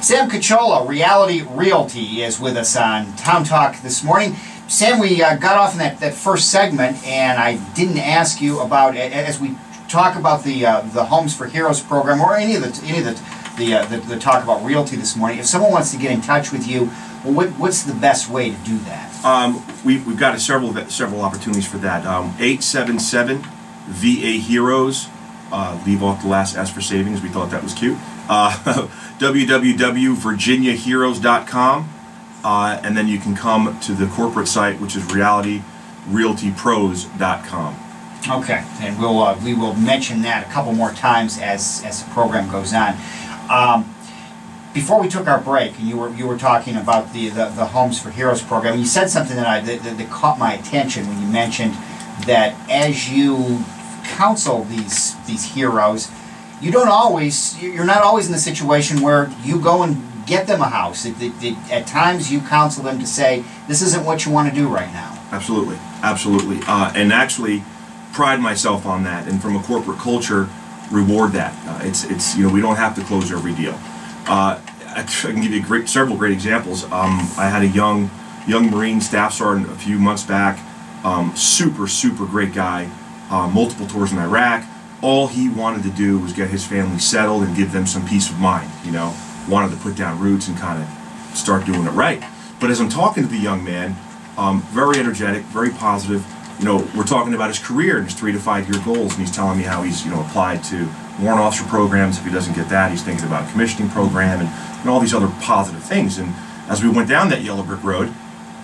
Sam Cacciola, Reality Realty, is with us on Town Talk this morning. Sam, we got off in that first segment, and I didn't ask you about, as we talk about the Homes for Heroes program, or any of the talk about realty this morning. If someone wants to get in touch with you, well, what's the best way to do that? We've got several opportunities for that. 877 VA Heroes. Leave off the last S for savings. We thought that was cute. www.virginiaheroes.com, and then you can come to the corporate site, which is realtyrepros.com. Okay, and we will mention that a couple more times as the program goes on. Before we took our break, and you were talking about the Homes for Heroes program, you said something that caught my attention when you mentioned that as you counsel these heroes, you're not always in the situation where you go and get them a house. At times you counsel them to say, this isn't what you want to do right now. Absolutely, absolutely, and actually pride myself on that, and from a corporate culture, reward that. It's we don't have to close every deal. I can give you several great examples. I had a young Marine staff sergeant a few months back, super great guy, multiple tours in Iraq. All he wanted to do was get his family settled and give them some peace of mind, wanted to put down roots and kind of start doing it right. But as I'm talking to the young man, very energetic, very positive, we're talking about his career and his 3 to 5 year goals, and he's telling me how he's, applied to warrant officer programs. If he doesn't get that, he's thinking about a commissioning program and all these other positive things. And as we went down that yellow brick road,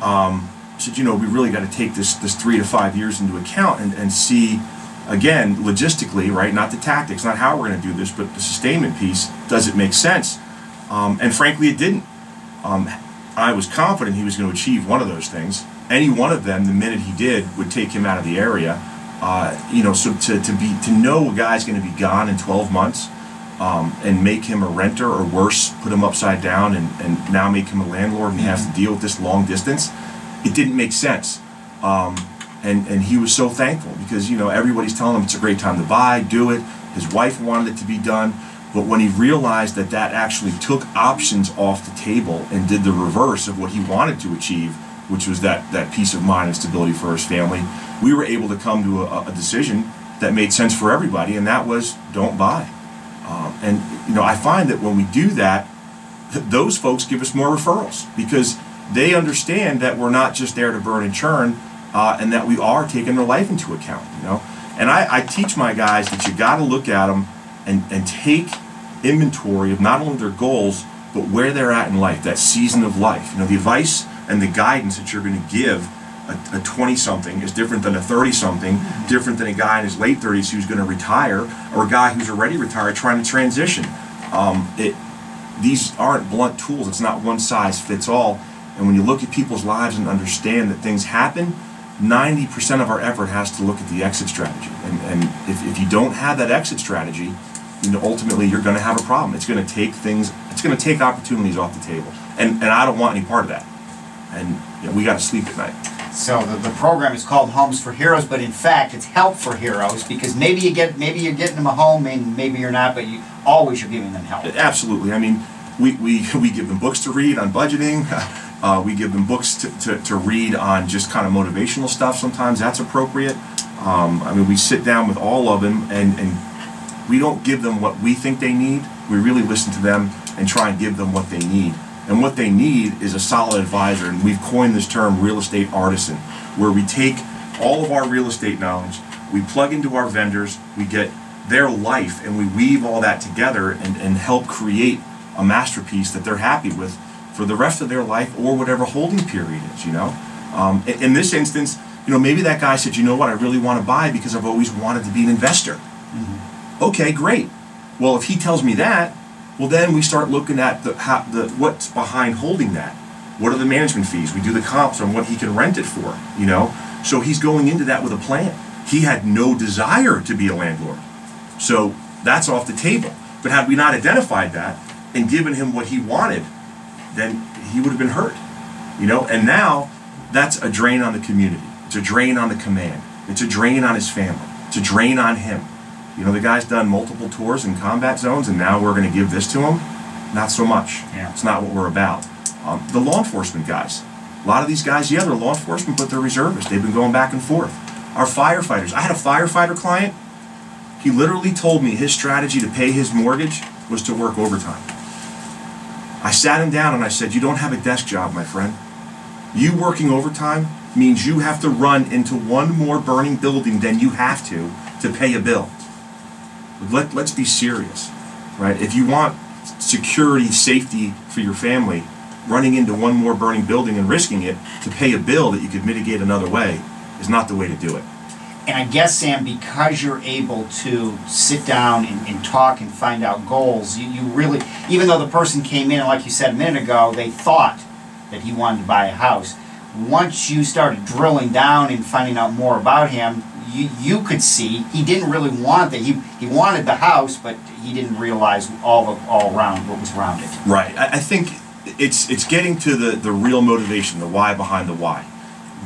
I said, we really got to take this 3 to 5 years into account and see, again, logistically, right, not the tactics, not how we're going to do this, but the sustainment piece, does it make sense? And frankly, it didn't. I was confident he was going to achieve one of those things. Any one of them, the minute he did, would take him out of the area. So to know a guy's going to be gone in 12 months and make him a renter, or worse, put him upside down and now make him a landlord, and he has to deal with this long distance, it didn't make sense. And he was so thankful because, everybody's telling him it's a great time to buy, do it. His wife wanted it to be done. But when he realized that actually took options off the table and did the reverse of what he wanted to achieve, which was that peace of mind and stability for his family, we were able to come to a decision that made sense for everybody, and that was don't buy. I find that when we do that, those folks give us more referrals because they understand that we're not just there to burn and churn, and that we are taking their life into account. And I teach my guys that you got to look at them and take inventory of not only their goals, but where they're at in life, that season of life. The advice and the guidance that you're going to give a 20-something is different than a 30-something, different than a guy in his late 30s who's going to retire, or a guy who's already retired trying to transition. These aren't blunt tools. It's not one size fits all. And when you look at people's lives and understand that things happen, 90% of our effort has to look at the exit strategy. And if you don't have that exit strategy, ultimately you're going to have a problem. It's going to take opportunities off the table. And I don't want any part of that. And we got to sleep at night. So the program is called Homes for Heroes, but in fact it's Help for Heroes, because maybe you're getting them a home and maybe you're not, but you're giving them help. Absolutely. I mean, we give them books to read on budgeting. We give them books to read on just kind of motivational stuff. Sometimes that's appropriate. We sit down with all of them and we don't give them what we think they need. We really listen to them and try and give them what they need. And what they need is a solid advisor. And we've coined this term Real Estate Artisan, where we take all of our real estate knowledge, we plug into our vendors, we get their life, and we weave all that together and help create a masterpiece that they're happy with for the rest of their life or whatever holding period is, In this instance, maybe that guy said, I really want to buy because I've always wanted to be an investor. Mm-hmm. Okay, great. Well, if he tells me that, well, then we start looking at what's behind holding that. What are the management fees? We do the comps on what he can rent it for, So he's going into that with a plan. He had no desire to be a landlord. So that's off the table. But had we not identified that and given him what he wanted, then he would have been hurt, And now that's a drain on the community. It's a drain on the command. It's a drain on his family. It's a drain on him. The guy's done multiple tours in combat zones, and now we're going to give this to him. not so much. Yeah. It's not what we're about. The law enforcement guys, a lot of these guys, yeah, they're law enforcement, but they're reservists. They've been going back and forth. Our firefighters, I had a firefighter client, he literally told me his strategy to pay his mortgage was to work overtime. I sat him down and I said, you don't have a desk job, my friend. You working overtime means you have to run into one more burning building than you have to pay a bill. Let's be serious, right? If you want security, safety for your family, running into one more burning building and risking it to pay a bill that you could mitigate another way is not the way to do it. And I guess, Sam, because you're able to sit down and talk and find out goals, you really, even though the person came in, and like you said a minute ago, they thought that he wanted to buy a house. Once you started drilling down and finding out more about him, you could see he didn't really want that. He wanted the house, but he didn't realize all around what was around it. Right. I think it's getting to the real motivation, the why behind the why.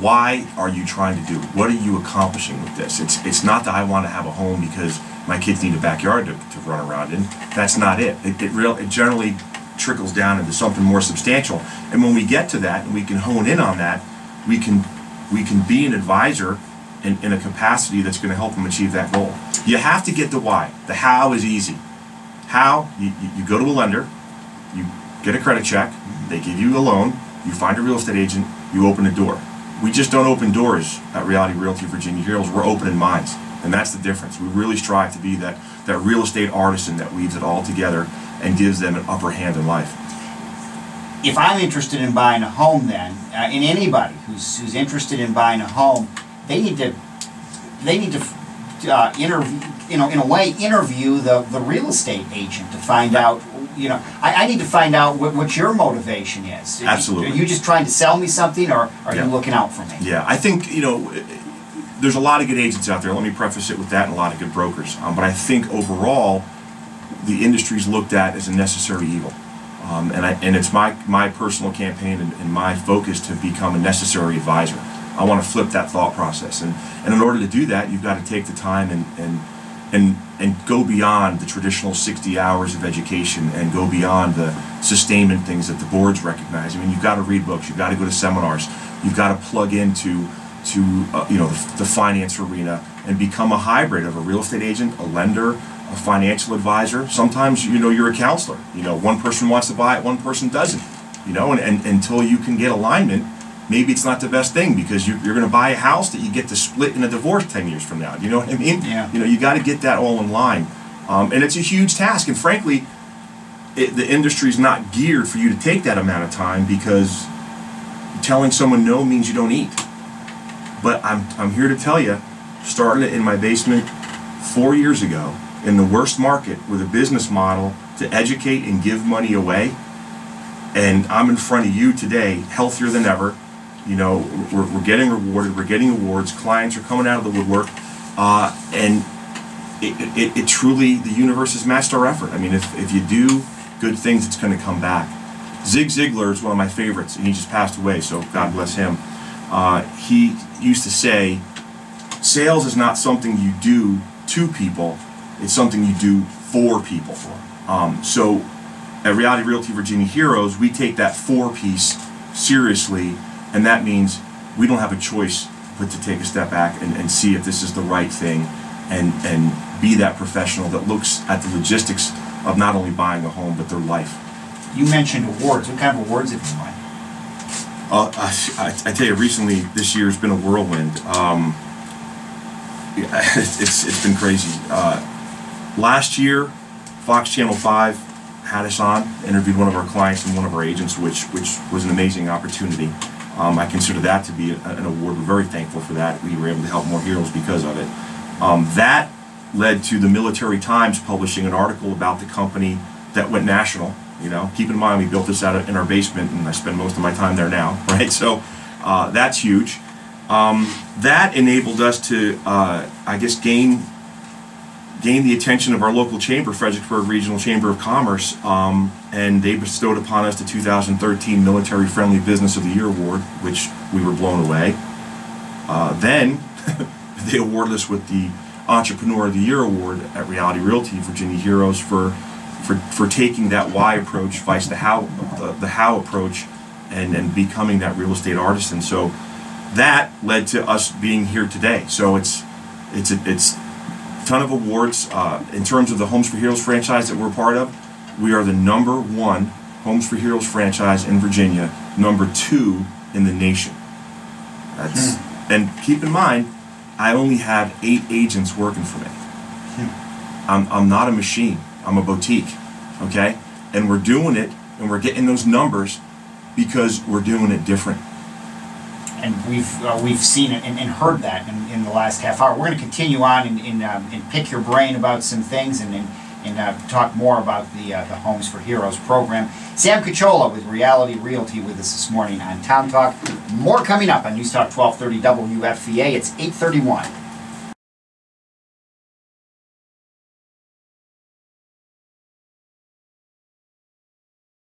Why are you trying to do it? What are you accomplishing with this? It's not that I want to have a home because my kids need a backyard to run around in. That's not it. It generally trickles down into something more substantial. And when we get to that and we can hone in on that, we can be an advisor in a capacity that's going to help them achieve that goal. You have to get the why. The how is easy. How, you go to a lender, you get a credit check, they give you a loan, you find a real estate agent, you open a door. We just don't open doors at Reality Realty Virginia Heroes, we're opening minds. And that's the difference. We really strive to be that real estate artisan that weaves it all together and gives them an upper hand in life. If I'm interested in buying a home then, and anybody who's interested in buying a home, they need to interview, in a way, interview the real estate agent to find out, I need to find out what your motivation is. Absolutely. Are you just trying to sell me something, or are you looking out for me? Yeah, I think, there's a lot of good agents out there. Let me preface it with that, and a lot of good brokers. But I think overall, the industry's looked at as a necessary evil. And it's my personal campaign and my focus to become a necessary advisor. I want to flip that thought process, and in order to do that, you've got to take the time and go beyond the traditional 60 hours of education and go beyond the sustainment things that the boards recognize. I mean, you've got to read books, you've got to go to seminars, you've got to plug into the finance arena and become a hybrid of a real estate agent, a lender, a financial advisor. Sometimes you're a counselor. One person wants to buy it, one person doesn't. And until you can get alignment, maybe it's not the best thing, because you're going to buy a house that you get to split in a divorce 10 years from now. You know what I mean? Yeah. You got to get that all in line. And it's a huge task. And frankly, the industry's not geared for you to take that amount of time, because telling someone no means you don't eat. But I'm here to tell you, starting it in my basement 4 years ago, in the worst market with a business model to educate and give money away, and I'm in front of you today, healthier than ever. We're getting rewarded, we're getting awards, clients are coming out of the woodwork, and it truly, the universe has matched our effort. I mean, if you do good things, it's going to come back. Zig Ziglar is one of my favorites, and he just passed away, so God bless him. He used to say, sales is not something you do to people, it's something you do for people. So at Reality Realty Virginia Heroes, we take that for piece seriously, and that means we don't have a choice but to take a step back and see if this is the right thing, and be that professional that looks at the logistics of not only buying a home but their life. You mentioned awards. What kind of awards have you won? I tell you, recently this year has been a whirlwind. It's been crazy. Last year, Fox Channel 5 had us on, interviewed one of our clients and one of our agents, which was an amazing opportunity. I consider that to be an award. We're very thankful for that. We were able to help more heroes because of it. That led to the Military Times publishing an article about the company that went national. Keep in mind, we built this out in our basement, and I spend most of my time there now, right? So that's huge. That enabled us to, gain the attention of our local chamber, Fredericksburg Regional Chamber of Commerce, and they bestowed upon us the 2013 Military Friendly Business of the Year Award, which we were blown away. Then they awarded us with the Entrepreneur of the Year Award at Reality Realty Virginia Heroes for for taking that why approach, vice the how approach, and becoming that real estate artisan. So that led to us being here today. So it's a ton of awards. In terms of the Homes for Heroes franchise that we're part of, we are the #1 Homes for Heroes franchise in Virginia, #2 in the nation. That's and keep in mind, I only have 8 agents working for me. I'm not a machine. I'm a boutique, okay? And we're doing it, and we're getting those numbers because we're doing it different. And we've seen it and heard that in the last half hour. We're going to continue on and pick your brain about some things and talk more about the Homes for Heroes program. Sam Cacciola with Reality Realty with us this morning on Town Talk. More coming up on News Talk 1230 WFVA. It's 8:31.